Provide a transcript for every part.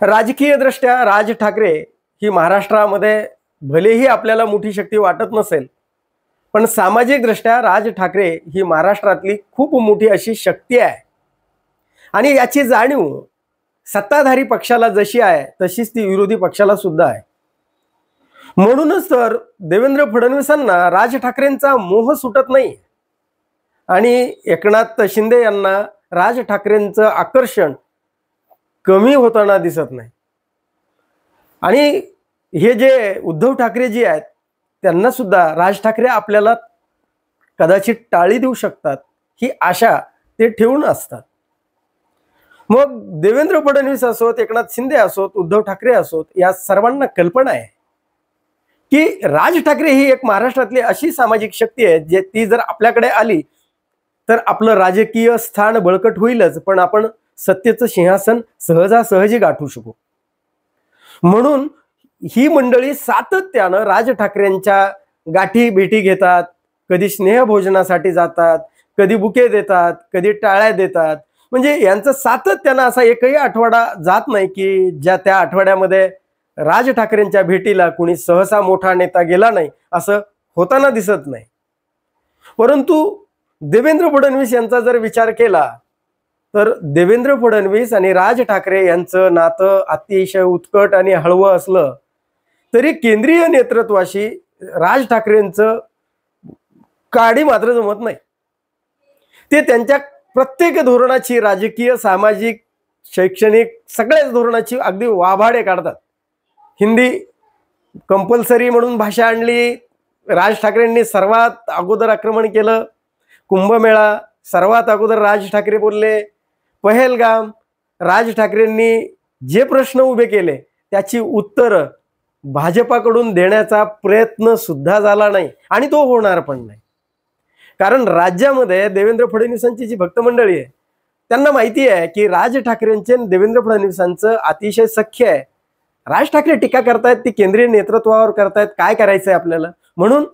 राजकीय दृष्ट्या राज ठाकरे ही महाराष्ट्रामध्ये भलेही आपल्याला मोठी शक्ती वाटत नसेल, पण सामाजिक दृष्ट्या राज ठाकरे ही महाराष्ट्रातली खूप मोठी अशी शक्ती आहे। आणि याची जाणीव सत्ताधारी पक्षाला जशी आहे तशीच ती विरोधी पक्षाला सुद्धा आहे। म्हणूनच तर देवेंद्र फडणवीसांना राज ठाकरेंचा मोह सुटत नाही आणि एकनाथ शिंदे यांना राज ठाकरेंचं आकर्षण कमी होताना दिसत नाही। आणि हे जे उद्धव ठाकरे जी आहेत त्यांना सुद्धा राज ठाकरे आपल्याला कदाचित टाळी देऊ शकतात ही आशा ते ठेवून असतात। मग देवेंद्र फडणवीस असोत, एकनाथ शिंदे असोत, उद्धव ठाकरे असोत, या सर्वांना कल्पना आहे की राज ठाकरे ही एक महाराष्ट्रातली अशी सामाजिक शक्ती आहे जे ती जर आपल्याकडे आली तर आपलं राजकीय स्थान बळकट होईलच, पण आपण सत्तेचं सिंहासन सहजासहजी गाठू शकू। म्हणून ही मंडळी सातत्यानं राज ठाकरेंच्या गाठी भेटी घेतात, कधी स्नेहभोजनासाठी जातात, कधी बुके देतात, कधी टाळ्या देतात। म्हणजे यांचं सातत्यानं असा एकही आठवडा जात नाही की ज्या त्या आठवड्यामध्ये राज ठाकरेंच्या भेटीला कोणी सहसा मोठा नेता गेला नाही, असं होताना दिसत नाही। परंतु देवेंद्र फडणवीस यांचा जर विचार केला तर देवेंद्र फडणवीस आणि राज ठाकरे यांचं नातं अतिशय उत्कट आणि हळवं असलं तरी केंद्रीय नेतृत्वाशी राज ठाकरेंचं काडी मात्र जमत नाही। ते त्यांच्या प्रत्येक धोरणाची, राजकीय, सामाजिक, शैक्षणिक सगळ्याच धोरणाची अगदी वाभाडे काढतात। हिंदी कंपल्सरी म्हणून भाषा आणली, राज ठाकरेंनी सर्वात अगोदर आक्रमण केलं। कुंभमेळा सर्वात अगोदर राज ठाकरे बोलले। पहलगाम राज ठाकरेंनी जे प्रश्न उभे केले त्याची उत्तरं भाजपाकडून देण्याचा प्रयत्न सुद्धा झाला नाही आणि तो होणार पण नाही। कारण राज्यामध्ये देवेंद्र फडणवीसांची जी भक्त मंडळी आहे त्यांना माहिती आहे की राज ठाकरेंचे देवेंद्र फडणवीसांचं अतिशय सख्य आहे। राज ठाकरे टीका करतायत ती केंद्रीय नेतृत्वावर करतायत, काय करायचंय आपल्याला। म्हणून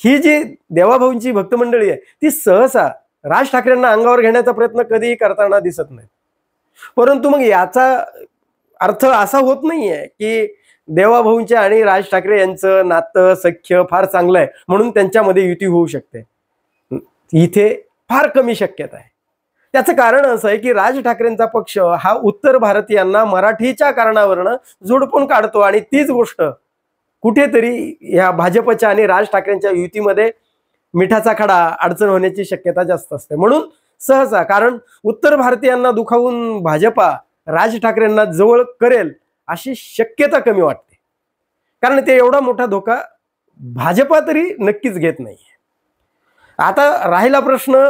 ही जी देवाभाऊंची भक्त मंडळी आहे ती सहसा राज ठाकरेंना अंगावर घेण्याचा प्रयत्न कधीही करताना दिसत नाही। परंतु मग याचा अर्थ असा होत नाहीये की देवाभाऊंच्या आणि राज ठाकरे यांचं नातं सख्य फार चांगलं आहे म्हणून त्यांच्यामध्ये युती होऊ शकते। इथे फार कमी शक्यता आहे। त्याचं कारण असं आहे की राज ठाकरेंचा पक्ष हा उत्तर भारतीयांना मराठीच्या कारणावरनं जोडपून काढतो आणि तीच गोष्ट कुठेतरी या भाजपच्या आणि राज ठाकरेंच्या युतीमध्ये मिठाचा खडा अडचण होण्याची शक्यता जास्त असते। म्हणून सहसा कारण उत्तर भारतीयांना दुखावून भाजपा राज ठाकरेंना जवळ करेल अशी शक्यता कमी वाटते, कारण ते एवढा मोठा धोका भाजपा तरी नक्कीच घेत नाही। आता राहिला प्रश्न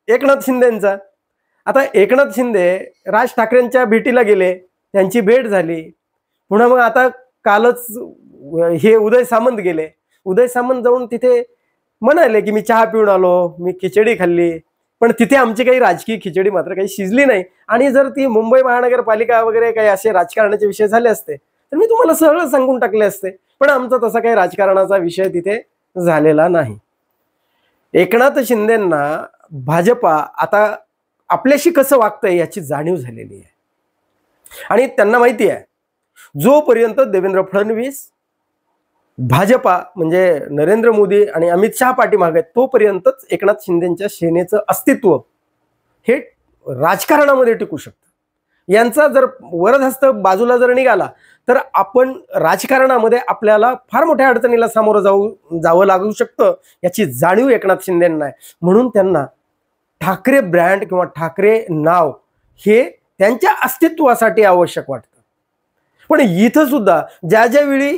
एकनाथ शिंदेंचा। आता एकनाथ शिंदे राज ठाकरेंच्या भेटीला गेले, त्यांची भेट झाली। पुन्हा मग आता कालच हे उदय सामंत गेले। उदय सामंत जाऊन तिथे म्हणाले की मी चहा पिऊन आलो, मी खिचडी खाल्ली, पण तिथे आमची काही राजकीय खिचडी मात्र काही शिजली नाही। आणि जर ती मुंबई महानगरपालिका वगैरे काही असे राजकारणाचे विषय झाले असते तर मी तुम्हाला सरळ सांगून टाकले असते, पण आमचा तसा काही राजकारणाचा विषय तिथे झालेला नाही। एकनाथ शिंदेंना भाजपा आता आपल्याशी कसं वागतंय याची जाणीव झालेली आहे आणि त्यांना माहिती आहे जोपर्यंत देवेंद्र फडणवीस भाजपा म्हणजे नरेंद्र मोदी आणि अमित शहा पाठीमागे आहेत तोपर्यंतच एकनाथ शिंदेंच्या सेनेचं अस्तित्व हे राजकारणामध्ये टिकू शकतं। यांचा जर वरदहस्त बाजूला जर निघाला तर आपण राजकारणामध्ये आपल्याला फार मोठ्या अडचणीला सामोरं जावं लागू शकतं याची जाणीव एकनाथ शिंदेंना आहे। म्हणून त्यांना ठाकरे ब्रँड किंवा ठाकरे नाव हे त्यांच्या अस्तित्वासाठी आवश्यक वाटतं। पण इथं सुद्धा ज्या ज्यावेळी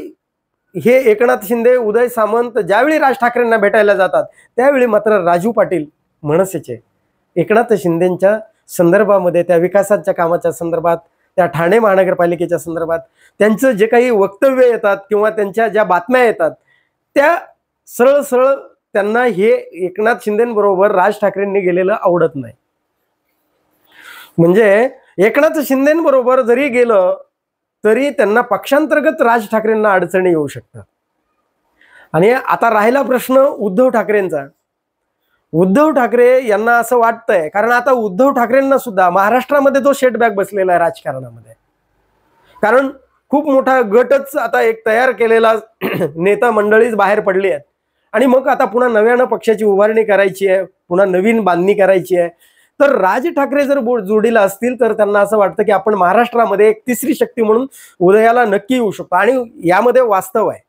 हे एकनाथ शिंदे, उदय सामंत ज्यावेळी राज ठाकरेंना भेटायला जातात त्यावेळी मात्र राजू पाटील मनसेचे एकनाथ शिंदेंच्या संदर्भामध्ये, त्या विकासाच्या कामाच्या संदर्भात, त्या ठाणे महानगरपालिकेच्या संदर्भात त्यांचं जे काही वक्तव्य येतात किंवा त्यांच्या ज्या बातम्या येतात त्या सरळ सरळ त्यांना हे एकनाथ शिंदेंबरोबर राज ठाकरेंनी गेलेलं आवडत नाही। म्हणजे एकनाथ शिंदेंबरोबर जरी गेलं तरी त्यांना पक्षांतर्गत राज ठाकरेंना अडचणी येऊ शकतात। आणि आता राहिला प्रश्न उद्धव ठाकरेंचा। उद्धव ठाकरे यांना असं वाटतंय, कारण आता उद्धव ठाकरेंना सुद्धा महाराष्ट्रामध्ये जो सेटबॅक बसलेला आहे राजकारणामध्ये, कारण खूप मोठा गटच आता एक तयार केलेला नेता मंडळीच बाहेर पडली आहेत आणि मग आता पुन्हा नव्यानं पक्षाची उभारणी करायची आहे, पुन्हा नवीन बांधणी करायची आहे. तर राज ठाकरे जर जोडीला असतील तर त्यांना असं वाटतं की आपण महाराष्ट्रामध्ये एक तिसरी शक्ती म्हणून उदयाला नक्की येऊ शकतो. आणि यामध्ये वास्तव आहे,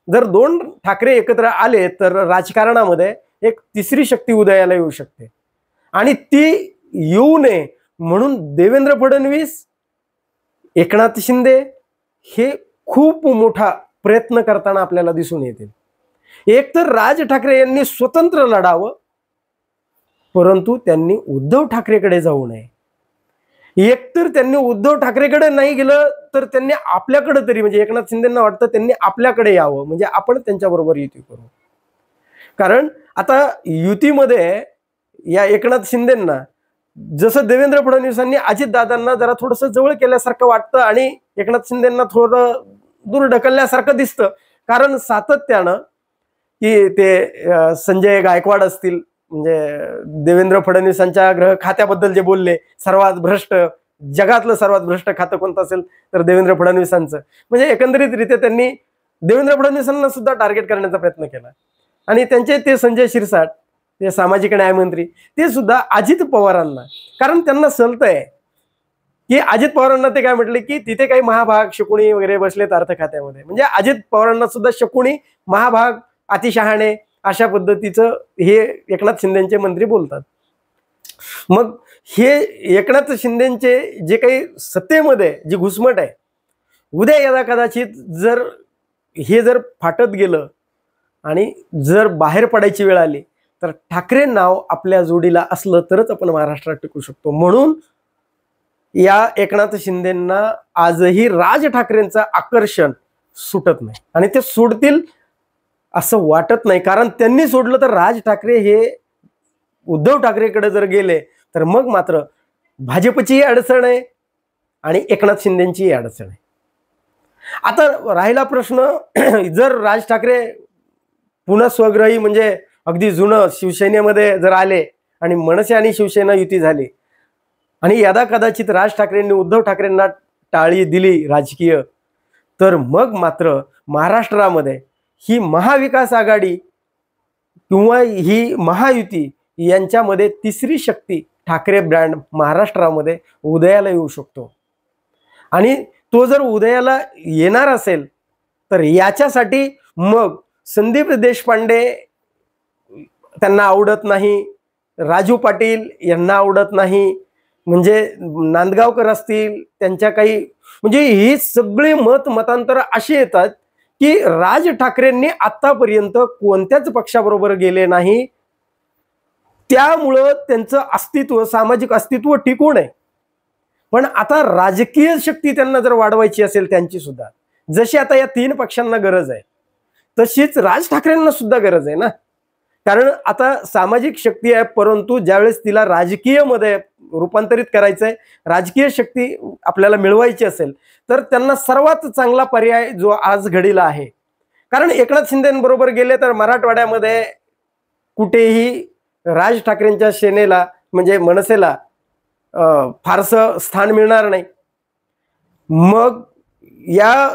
जर दोन ठाकरे एकत्र आले तर राजकारणामध्ये एक तिसरी शक्ती उदयाला येऊ शकते. आणि ती येऊ नये म्हणून देवेंद्र फडणवीस, एकनाथ शिंदे हे खूप मोठा प्रयत्न करताना आपल्याला दिसून येतील. एक तर राज ठाकरे यांनी स्वतंत्र लढावं, परंतु त्यांनी उद्धव ठाकरेकडे जाऊ नये. एकतर त्यांनी उद्धव ठाकरेकडे नाही गेलं तर त्यांनी आपल्याकडे तरी, म्हणजे एकनाथ शिंदेंना वाटतं त्यांनी आपल्याकडे यावं, म्हणजे आपण त्यांच्याबरोबर युती करू. कारण आता युतीमध्ये या एकनाथ शिंदेंना जसं देवेंद्र फडणवीसांनी अजितदादांना जरा थोडंसं जवळ केल्यासारखं वाटतं आणि एकनाथ शिंदेंना थोडं दूर ढकलल्यासारखं दिसतं. कारण सातत्यानं की ते संजय गायकवाड असतील, म्हणजे देवेंद्र फडणवीसांच्या गृह खात्याबद्दल जे बोलले, सर्वात भ्रष्ट, जगातलं सर्वात भ्रष्ट खातं कोणतं असेल तर देवेंद्र फडणवीसांचं. म्हणजे एकंदरीतरित्या त्यांनी देवेंद्र फडणवीसांना सुद्धा टार्गेट करण्याचा प्रयत्न केला. आणि त्यांचे ते संजय शिरसाट, ते सामाजिक न्यायमंत्री, ते सुद्धा अजित पवारांना, कारण त्यांना सलत आहे की अजित पवारांना ते काय म्हटले की तिथे काही महाभाग शकुनी वगैरे बसलेत अर्थ खात्यामध्ये, म्हणजे अजित पवारांना सुद्धा शकुनी, महाभाग, अतिशहाणे अशा पद्धतीचं हे एकनाथ शिंदेचे मंत्री बोलतात. मग हे एकनाथ शिंदेचे जे काही सत्तेमध्ये जी घुसमट आहे, उद्या यदा कदाचित जर हे जर फाटत गेलं आणि जर बाहेर पडायची वेळ आली तर ठाकरे नाव आपल्या जोडीला असलं तरच आपण महाराष्ट्रात टिकू शकतो. म्हणून या एकनाथ शिंदेंना आजही राज ठाकरेंचं आकर्षण सुटत नाही आणि ते सोडतील असं वाटत नाही. कारण त्यांनी सोडलं तर राज ठाकरे हे उद्धव ठाकरेकडे जर गेले तर मग मात्र भाजपचीही अडचण आहे आणि एकनाथ शिंदेंचीही अडचण आहे. आता राहिला प्रश्न, जर राज ठाकरे पुन्हा स्वग्रही म्हणजे अगदी जुनं शिवसेनेमध्ये जर आले आणि मनसे आणि शिवसेना युती झाली आणि यदा कदाचित राज ठाकरेंनी उद्धव ठाकरेंना टाळी दिली राजकीय, तर मग मात्र महाराष्ट्रामध्ये ही महाविकास आघाडी किंवा ही महायुती यांच्यामध्ये तिसरी शक्ती ठाकरे ब्रँड महाराष्ट्रामध्ये उदयाला येऊ शकतो. आणि तो जर उदयाला येणार असेल तर याच्यासाठी मग संदीप देशपांडे त्यांना आवडत नाही, राजू पाटील यांना आवडत नाही, म्हणजे नांदगावकर असतील त्यांच्या काही, म्हणजे ही सगळी मतांतर अशी येतात की राज ठाकरेंनी आतापर्यंत कोणत्याच पक्षाबरोबर गेले नाही, त्यामुळं त्यांचं अस्तित्व, सामाजिक अस्तित्व टिकून आहे. पण आता राजकीय शक्ती त्यांना जर वाढवायची असेल त्यांची सुद्धा, जशी आता या तीन पक्षांना गरज आहे तशीच राज ठाकरेंना सुद्धा गरज आहे ना. कारण आता सामाजिक शक्ती आहे, परंतु ज्यावेळेस तिला राजकीय मध्ये रूपांतरित करायचंय, राजकीय शक्ती आपल्याला मिळवायची असेल तर त्यांना सर्वात चांगला पर्याय जो आज घडीला आहे. कारण एकनाथ शिंदेबरोबर गेले तर मराठवाड्यामध्ये कुठेही राज ठाकरेंच्या सेनेला म्हणजे मनसेला फारसं स्थान मिळणार नाही. मग या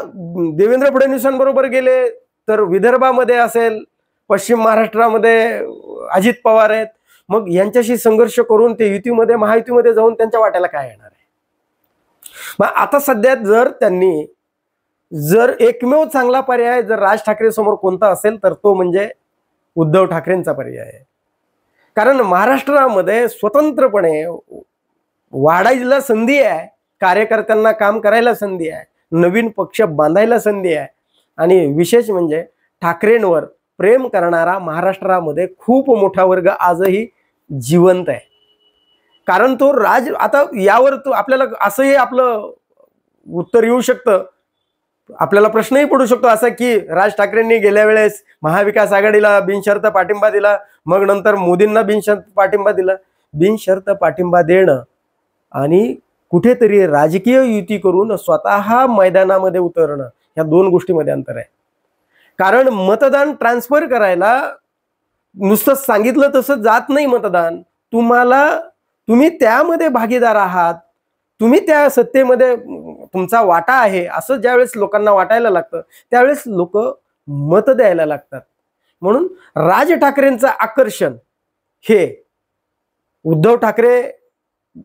देवेंद्र फडणवीसांबरोबर गेले तर विदर्भामध्ये असेल, पश्चिम महाराष्ट्रामध्ये अजित पवार आहेत, मग यांच्याशी संघर्ष करून ते युतीमध्ये महायुतीमध्ये जाऊन त्यांच्या वाट्याला काय येणार आहे. मग आता सध्या जर त्यांनी जर एकमेव चांगला पर्याय जर राज ठाकरे समोर कोणता असेल तर तो म्हणजे उद्धव ठाकरेंचा पर्याय आहे. कारण महाराष्ट्रामध्ये स्वतंत्रपणे वाढायला संधी आहे, कार्यकर्त्यांना काम करायला संधी आहे, नवीन पक्ष बांधायला संधी आहे. आणि विशेष म्हणजे ठाकरेंवर प्रेम करणारा महाराष्ट्रामध्ये खूप मोठा वर्ग आजही जिवंत आहे. कारण तो राज, आता यावर तो आपल्याला असंही आपलं उत्तर येऊ शकतं, आपल्याला प्रश्नही पडू शकतो असा की राज ठाकरेंनी गेल्या वेळेस महाविकास आघाडीला बिनशर्त पाठिंबा दिला, मग नंतर मोदींना बिनशर्त पाठिंबा दिला. बिनशर्त पाठिंबा देणं आणि कुठेतरी राजकीय युती करून स्वतः मैदानामध्ये उतरणं, या दोन गोष्टीमध्ये अंतर आहे. कारण मतदान ट्रान्सफर करायला नुसतं सांगितलं तसं जात नाही मतदान, तुम्ही त्यामध्ये भागीदार आहात, तुम्ही त्या सत्तेमध्ये तुमचा वाटा आहे असं ज्यावेळेस लोकांना वाटायला लागतं त्यावेळेस लोक मत द्यायला लागतात. म्हणून राज ठाकरेंचं आकर्षण हे उद्धव ठाकरे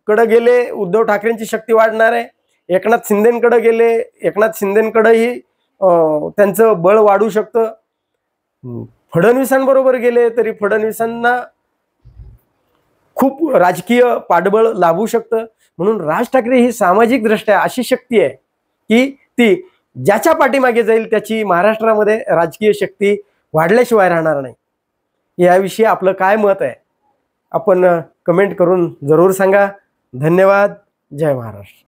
कडे गेले, उद्धव ठाकरेंची शक्ती वाढणार आहे. एकनाथ शिंदेकडे गेले, एकनाथ शिंदेकडेही त्यांचं बळ वाढू शकतं. फडणवीसांबरोबर गेले तरी फडणवीसांना खूप राजकीय पाठबळ लाभू शकतं. म्हणून राज ठाकरे ही सामाजिक दृष्ट्या अशी शक्ती आहे की ती ज्याच्या पाठीमागे जाईल त्याची महाराष्ट्रामध्ये राजकीय शक्ती वाढल्याशिवाय राहणार नाही. याविषयी आपलं काय मत आहे आपण कमेंट करून जरूर सांगा. धन्यवाद. जय महाराष्ट्र.